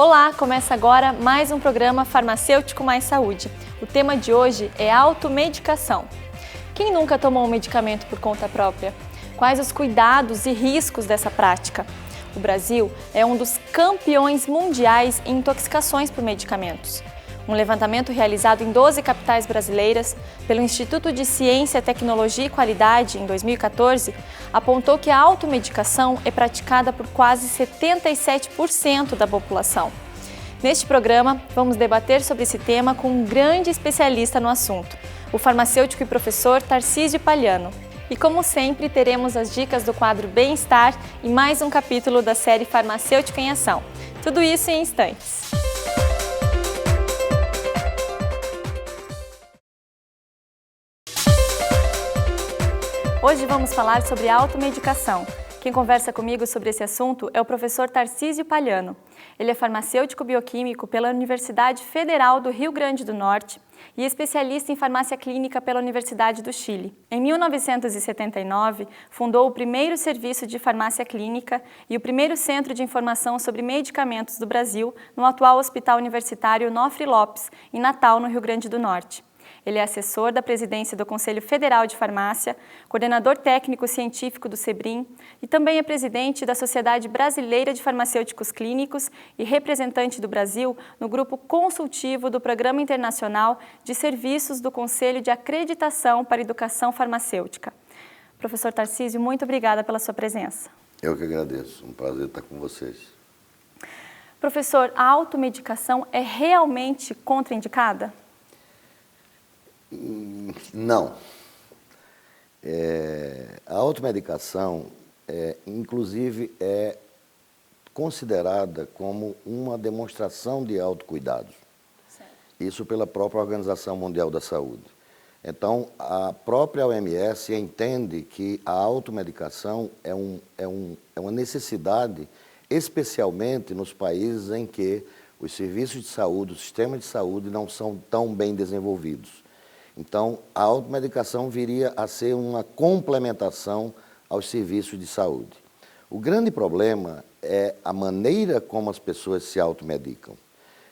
Olá, começa agora mais um programa Farmacêutico Mais Saúde. O tema de hoje é automedicação. Quem nunca tomou um medicamento por conta própria? Quais os cuidados e riscos dessa prática? O Brasil é um dos campeões mundiais em intoxicações por medicamentos. Um levantamento realizado em 12 capitais brasileiras pelo Instituto de Ciência, Tecnologia e Qualidade, em 2014, apontou que a automedicação é praticada por quase 77% da população. Neste programa, vamos debater sobre esse tema com um grande especialista no assunto, o farmacêutico e professor Tarcísio Palhano. E como sempre, teremos as dicas do quadro Bem-Estar e mais um capítulo da série Farmacêutica em Ação. Tudo isso em instantes. Hoje vamos falar sobre automedicação. Quem conversa comigo sobre esse assunto é o professor Tarcísio Palhano. Ele é farmacêutico bioquímico pela Universidade Federal do Rio Grande do Norte e especialista em farmácia clínica pela Universidade do Chile. Em 1979, fundou o primeiro serviço de farmácia clínica e o primeiro centro de informação sobre medicamentos do Brasil no atual Hospital Universitário Nofre Lopes, em Natal, no Rio Grande do Norte. Ele é assessor da presidência do Conselho Federal de Farmácia, coordenador técnico científico do SEBRIM e também é presidente da Sociedade Brasileira de Farmacêuticos Clínicos e representante do Brasil no grupo consultivo do Programa Internacional de Serviços do Conselho de Acreditação para Educação Farmacêutica. Professor Tarcísio, muito obrigada pela sua presença. Eu que agradeço, um prazer estar com vocês. Professor, a automedicação é realmente contraindicada? Não. A automedicação, inclusive, é considerada como uma demonstração de autocuidado. Certo. Isso pela própria Organização Mundial da Saúde. Então, a própria OMS entende que a automedicação é uma necessidade, especialmente nos países em que os serviços de saúde, o sistema de saúde não são tão bem desenvolvidos. Então, a automedicação viria a ser uma complementação aos serviços de saúde. O grande problema é a maneira como as pessoas se automedicam.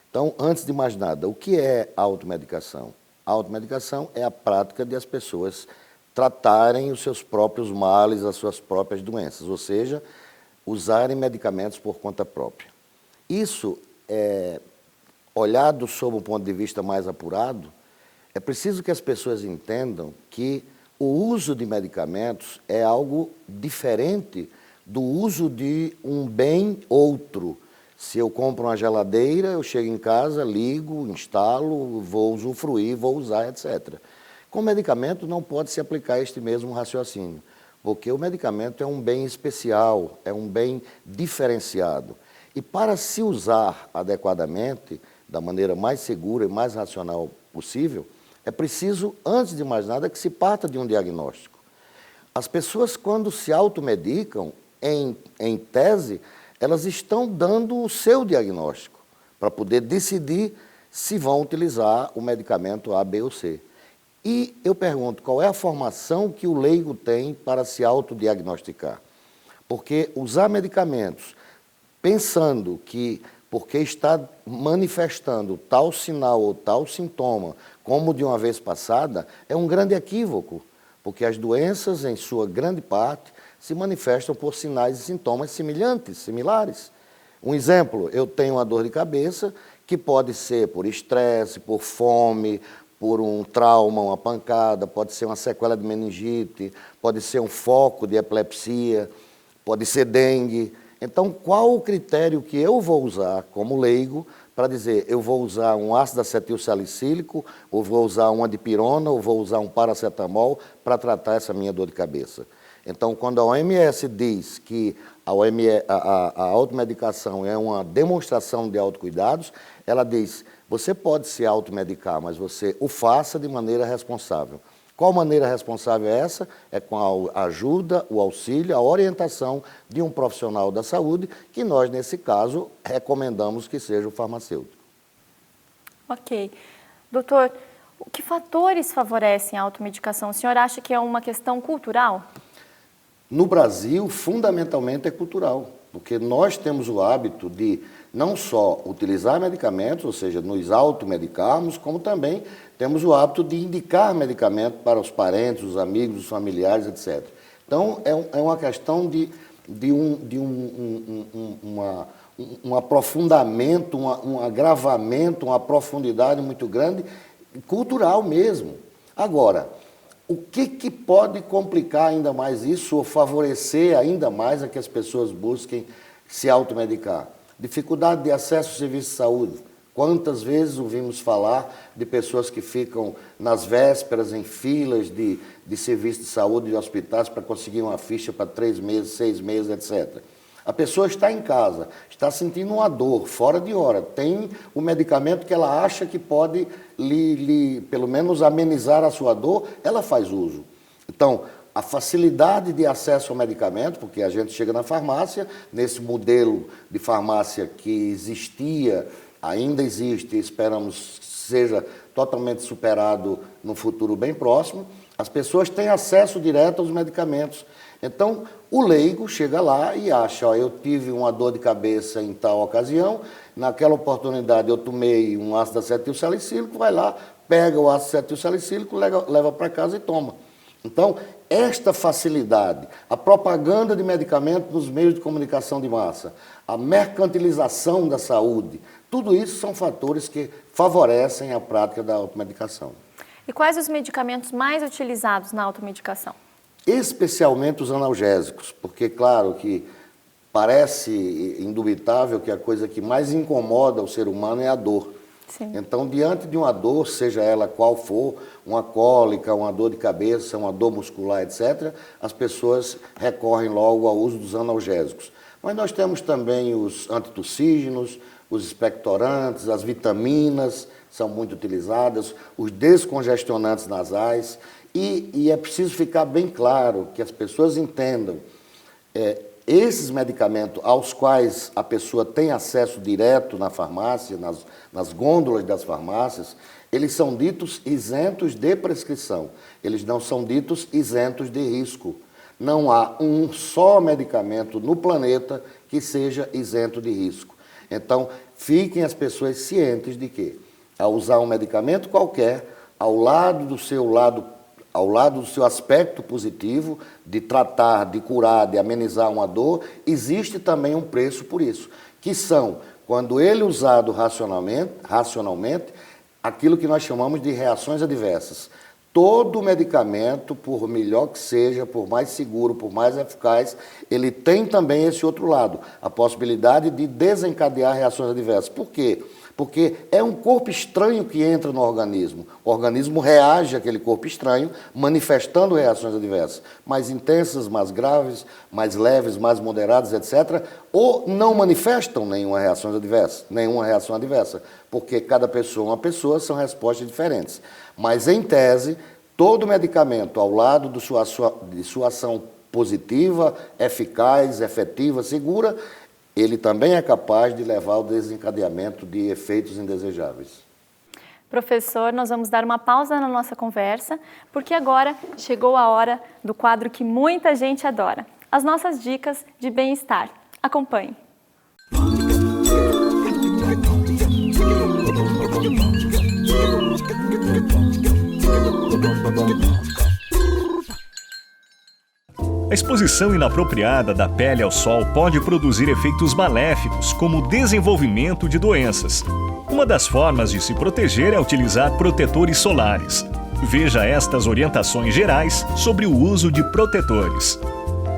Então, antes de mais nada, o que é automedicação? A automedicação é a prática de as pessoas tratarem os seus próprios males, as suas próprias doenças, ou seja, usarem medicamentos por conta própria. Isso, olhado sob um ponto de vista mais apurado, é preciso que as pessoas entendam que o uso de medicamentos é algo diferente do uso de um bem outro. Se eu compro uma geladeira, eu chego em casa, ligo, instalo, vou usufruir, vou usar, etc. Com medicamento não pode se aplicar este mesmo raciocínio, porque o medicamento é um bem especial, é um bem diferenciado. E para se usar adequadamente, da maneira mais segura e mais racional possível, é preciso, antes de mais nada, que se parta de um diagnóstico. As pessoas, quando se automedicam, em tese, elas estão dando o seu diagnóstico para poder decidir se vão utilizar o medicamento A, B ou C. E eu pergunto, qual é a formação que o leigo tem para se autodiagnosticar? Porque usar medicamentos pensando que porque está manifestando tal sinal ou tal sintoma, como de uma vez passada, é um grande equívoco, porque as doenças, em sua grande parte, se manifestam por sinais e sintomas semelhantes, similares. Um exemplo, eu tenho uma dor de cabeça, que pode ser por estresse, por fome, por um trauma, uma pancada, pode ser uma sequela de meningite, pode ser um foco de epilepsia, pode ser dengue. Então, qual o critério que eu vou usar como leigo para dizer eu vou usar um ácido acetilsalicílico, ou vou usar uma dipirona, ou vou usar um paracetamol para tratar essa minha dor de cabeça? Então, quando a OMS diz que a automedicação é uma demonstração de autocuidados, ela diz, você pode se automedicar, mas você o faça de maneira responsável. Qual maneira responsável é essa? É com a ajuda, o auxílio, a orientação de um profissional da saúde, que nós, nesse caso, recomendamos que seja o farmacêutico. Ok. Doutor, que fatores favorecem a automedicação? O senhor acha que é uma questão cultural? No Brasil, fundamentalmente é cultural, porque nós temos o hábito de não só utilizar medicamentos, ou seja, nos automedicarmos, como também temos o hábito de indicar medicamento para os parentes, os amigos, os familiares, etc. Então, é uma questão de um aprofundamento, um agravamento, uma profundidade muito grande, cultural mesmo. Agora, o que pode complicar ainda mais isso ou favorecer ainda mais a que as pessoas busquem se automedicar? Dificuldade de acesso ao serviço de saúde. Quantas vezes ouvimos falar de pessoas que ficam nas vésperas em filas de serviço de saúde de hospitais para conseguir uma ficha para 3 meses, 6 meses, etc. A pessoa está em casa, está sentindo uma dor, fora de hora, tem o medicamento que ela acha que pode pelo menos amenizar a sua dor, ela faz uso. Então, a facilidade de acesso ao medicamento, porque a gente chega na farmácia, nesse modelo de farmácia que existia, ainda existe, esperamos que seja totalmente superado no futuro bem próximo, as pessoas têm acesso direto aos medicamentos. Então, o leigo chega lá e acha, ó, eu tive uma dor de cabeça em tal ocasião, naquela oportunidade eu tomei um ácido acetilsalicílico, vai lá, pega o ácido acetilsalicílico, leva para casa e toma. Então, esta facilidade, a propaganda de medicamentos nos meios de comunicação de massa, a mercantilização da saúde, tudo isso são fatores que favorecem a prática da automedicação. E quais os medicamentos mais utilizados na automedicação? Especialmente os analgésicos, porque, claro, que parece indubitável que a coisa que mais incomoda o ser humano é a dor. Sim. Então, diante de uma dor, seja ela qual for, uma cólica, uma dor de cabeça, uma dor muscular, etc., as pessoas recorrem logo ao uso dos analgésicos. Mas nós temos também os antitussígenos, os expectorantes, as vitaminas são muito utilizadas, os descongestionantes nasais. E é preciso ficar bem claro que as pessoas entendam esses medicamentos aos quais a pessoa tem acesso direto na farmácia, nas gôndolas das farmácias, eles são ditos isentos de prescrição, eles não são ditos isentos de risco. Não há um só medicamento no planeta que seja isento de risco. Então, fiquem as pessoas cientes de que, ao usar um medicamento qualquer, ao lado do seu aspecto positivo, de tratar, de curar, de amenizar uma dor, existe também um preço por isso, que são, quando ele usado racionalmente, aquilo que nós chamamos de reações adversas. Todo medicamento, por melhor que seja, por mais seguro, por mais eficaz, ele tem também esse outro lado, a possibilidade de desencadear reações adversas. Por quê? Porque é um corpo estranho que entra no organismo. O organismo reage àquele corpo estranho, manifestando reações adversas, mais intensas, mais graves, mais leves, mais moderadas, etc. Ou não manifestam nenhuma reação adversa, porque cada pessoa é uma pessoa, são respostas diferentes. Mas, em tese, todo medicamento, ao lado de sua ação positiva, eficaz, efetiva, segura, ele também é capaz de levar ao desencadeamento de efeitos indesejáveis. Professor, nós vamos dar uma pausa na nossa conversa, porque agora chegou a hora do quadro que muita gente adora, as nossas dicas de bem-estar. Acompanhe. A exposição inapropriada da pele ao sol pode produzir efeitos maléficos, como o desenvolvimento de doenças. Uma das formas de se proteger é utilizar protetores solares. Veja estas orientações gerais sobre o uso de protetores.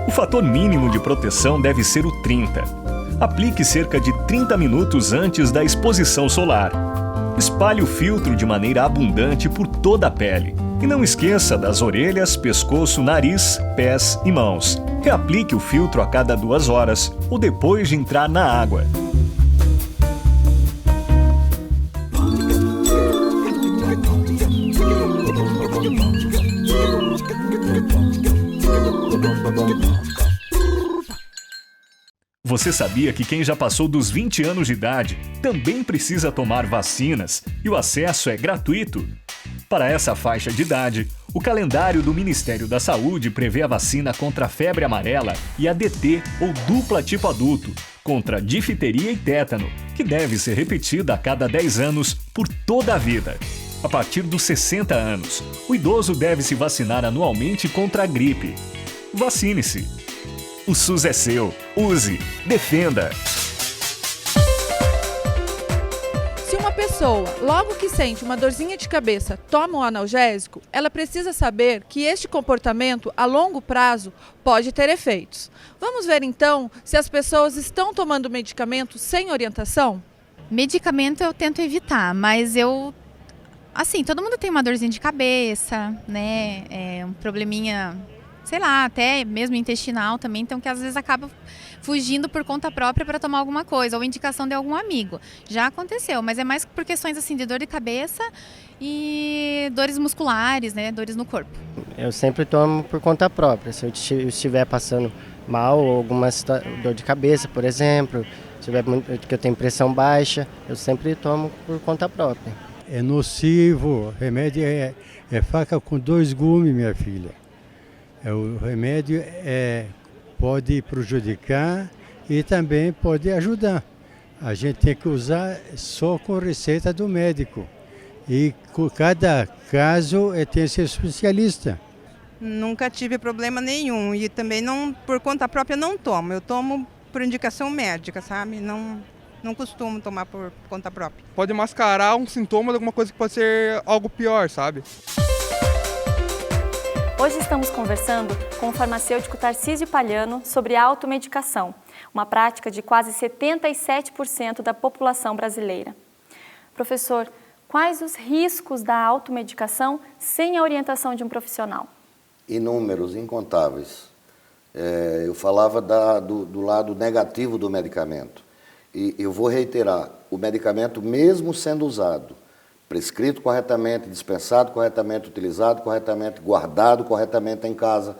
O fator mínimo de proteção deve ser o 30. Aplique cerca de 30 minutos antes da exposição solar. Espalhe o filtro de maneira abundante por toda a pele. E não esqueça das orelhas, pescoço, nariz, pés e mãos. Reaplique o filtro a cada 2 horas ou depois de entrar na água. Você sabia que quem já passou dos 20 anos de idade também precisa tomar vacinas e o acesso é gratuito? Para essa faixa de idade, o calendário do Ministério da Saúde prevê a vacina contra a febre amarela e a DT ou dupla tipo adulto, contra difteria e tétano, que deve ser repetida a cada 10 anos por toda a vida. A partir dos 60 anos, o idoso deve se vacinar anualmente contra a gripe. Vacine-se. O SUS é seu. Use. Defenda. Se uma pessoa, logo que sente uma dorzinha de cabeça, toma um analgésico, ela precisa saber que este comportamento, a longo prazo, pode ter efeitos. Vamos ver então se as pessoas estão tomando medicamento sem orientação? Medicamento eu tento evitar, mas assim, todo mundo tem uma dorzinha de cabeça, né? Um probleminha, sei lá, até mesmo intestinal também, então que às vezes acaba fugindo por conta própria para tomar alguma coisa, ou indicação de algum amigo. Já aconteceu, mas é mais por questões assim de dor de cabeça e dores musculares, né? Dores no corpo. Eu sempre tomo por conta própria. Se eu estiver passando mal, ou alguma dor de cabeça, por exemplo, que eu tenho pressão baixa, eu sempre tomo por conta própria. É nocivo, remédio é faca com 2 gumes, minha filha. O remédio pode prejudicar e também pode ajudar. A gente tem que usar só com receita do médico. E com cada caso tem seu especialista. Nunca tive problema nenhum e também não, por conta própria não tomo. Eu tomo por indicação médica, sabe? Não costumo tomar por conta própria. Pode mascarar um sintoma de alguma coisa que pode ser algo pior, sabe? Hoje estamos conversando com o farmacêutico Tarcísio Palhano sobre a automedicação, uma prática de quase 77% da população brasileira. Professor, quais os riscos da automedicação sem a orientação de um profissional? Inúmeros, incontáveis. Eu falava do lado negativo do medicamento. E eu vou reiterar, o medicamento mesmo sendo usado, prescrito corretamente, dispensado corretamente, utilizado corretamente, guardado corretamente em casa,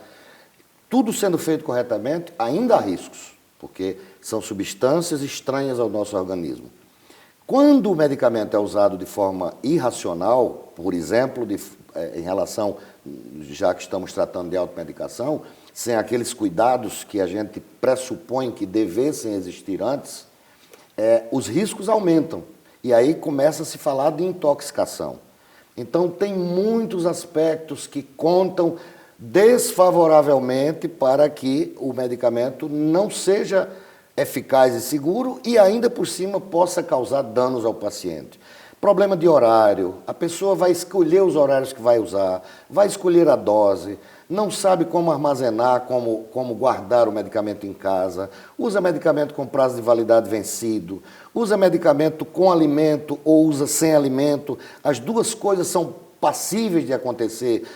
tudo sendo feito corretamente, ainda há riscos, porque são substâncias estranhas ao nosso organismo. Quando o medicamento é usado de forma irracional, por exemplo, em relação, já que estamos tratando de automedicação, sem aqueles cuidados que a gente pressupõe que devessem existir antes, os riscos aumentam. E aí começa a se falar de intoxicação. Então, tem muitos aspectos que contam desfavoravelmente para que o medicamento não seja eficaz e seguro e ainda por cima possa causar danos ao paciente. Problema de horário, a pessoa vai escolher os horários que vai usar, vai escolher a dose, não sabe como armazenar, como guardar o medicamento em casa, usa medicamento com prazo de validade vencido, usa medicamento com alimento ou usa sem alimento. As duas coisas são passíveis de acontecer.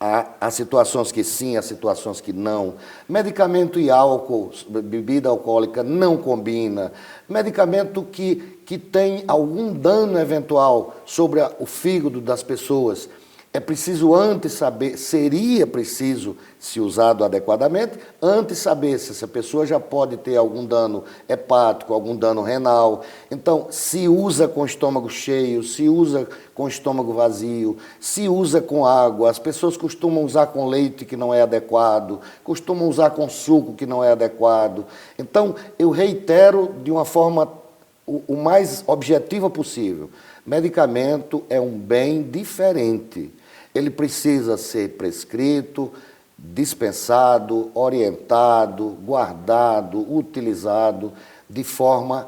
Há situações que sim, há situações que não. Medicamento e álcool, bebida alcoólica, não combina. Medicamento que tem algum dano eventual sobre o fígado das pessoas. É preciso antes saber, seria preciso, se usado adequadamente, antes saber se essa pessoa já pode ter algum dano hepático, algum dano renal. Então, se usa com estômago cheio, se usa com estômago vazio, se usa com água, as pessoas costumam usar com leite que não é adequado, costumam usar com suco que não é adequado. Então, eu reitero de uma forma o mais objetiva possível. Medicamento é um bem diferente. Ele precisa ser prescrito, dispensado, orientado, guardado, utilizado de forma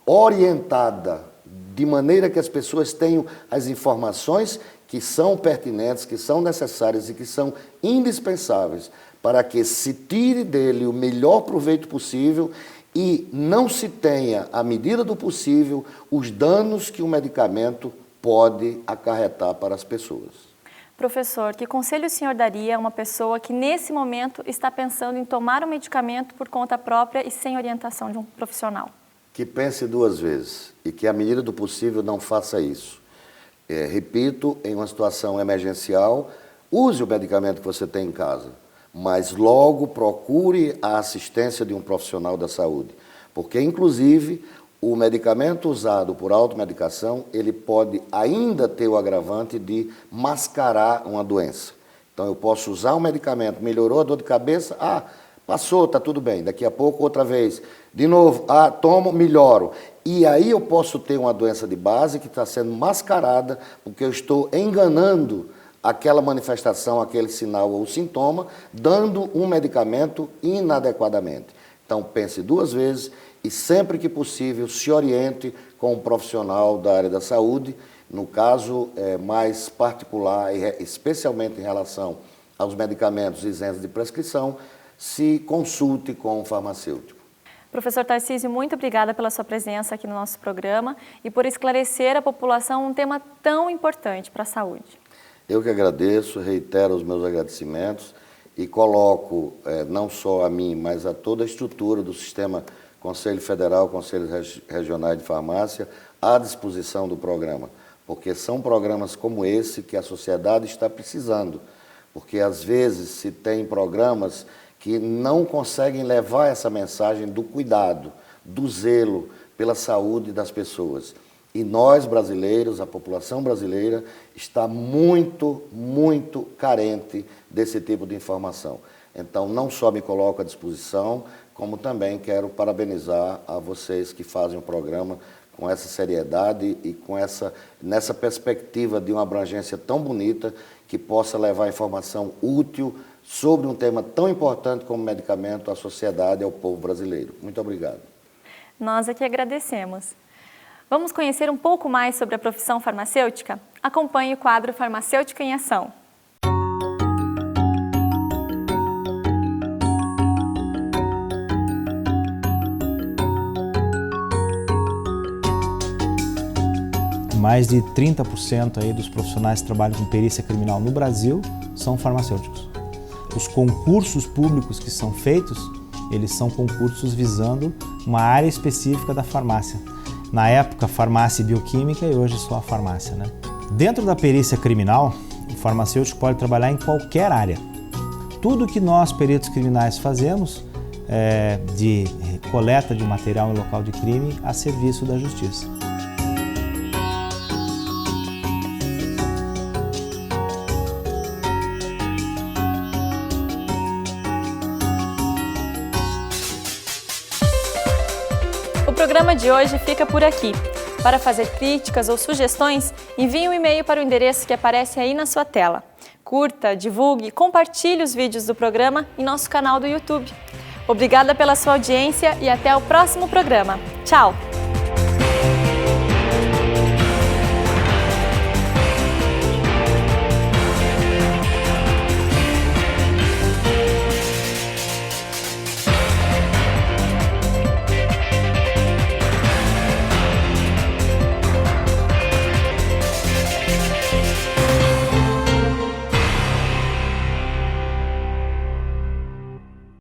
orientada, de maneira que as pessoas tenham as informações que são pertinentes, que são necessárias e que são indispensáveis para que se tire dele o melhor proveito possível e não se tenha, à medida do possível, os danos que o medicamento pode acarretar para as pessoas. Professor, que conselho o senhor daria a uma pessoa que nesse momento está pensando em tomar um medicamento por conta própria e sem orientação de um profissional? Que pense 2 vezes e que, à medida do possível, não faça isso. Repito, em uma situação emergencial, use o medicamento que você tem em casa, mas logo procure a assistência de um profissional da saúde, porque, inclusive, o medicamento usado por automedicação, ele pode ainda ter o agravante de mascarar uma doença. Então, eu posso usar um medicamento, melhorou a dor de cabeça, Passou, está tudo bem. Daqui a pouco, outra vez. De novo, tomo, melhoro. E aí eu posso ter uma doença de base que está sendo mascarada porque eu estou enganando aquela manifestação, aquele sinal ou sintoma, dando um medicamento inadequadamente. Então, pense 2 vezes e sempre que possível se oriente com um profissional da área da saúde, no caso mais particular, especialmente em relação aos medicamentos isentos de prescrição, se consulte com um farmacêutico. Professor Tarcísio, muito obrigada pela sua presença aqui no nosso programa e por esclarecer à população um tema tão importante para a saúde. Eu que agradeço, reitero os meus agradecimentos e coloco não só a mim, mas a toda a estrutura do sistema Conselho Federal, Conselhos Regionais de Farmácia, à disposição do programa, porque são programas como esse que a sociedade está precisando, porque às vezes se tem programas que não conseguem levar essa mensagem do cuidado, do zelo pela saúde das pessoas. E nós, brasileiros, a população brasileira, está muito, muito carente desse tipo de informação. Então, não só me coloco à disposição, como também quero parabenizar a vocês que fazem o programa com essa seriedade e nessa perspectiva de uma abrangência tão bonita que possa levar informação útil sobre um tema tão importante como medicamento à sociedade e ao povo brasileiro. Muito obrigado. Nós aqui agradecemos. Vamos conhecer um pouco mais sobre a profissão farmacêutica? Acompanhe o quadro Farmacêutica em Ação. Mais de 30% aí dos profissionais que trabalham com perícia criminal no Brasil são farmacêuticos. Os concursos públicos que são feitos, eles são concursos visando uma área específica da farmácia. Na época, farmácia e bioquímica e hoje só a farmácia, né? Dentro da perícia criminal, o farmacêutico pode trabalhar em qualquer área. Tudo que nós, peritos criminais, fazemos de coleta de material em local de crime a serviço da justiça. O programa de hoje fica por aqui. Para fazer críticas ou sugestões, envie um e-mail para o endereço que aparece aí na sua tela. Curta, divulgue e compartilhe os vídeos do programa em nosso canal do YouTube. Obrigada pela sua audiência e até o próximo programa. Tchau!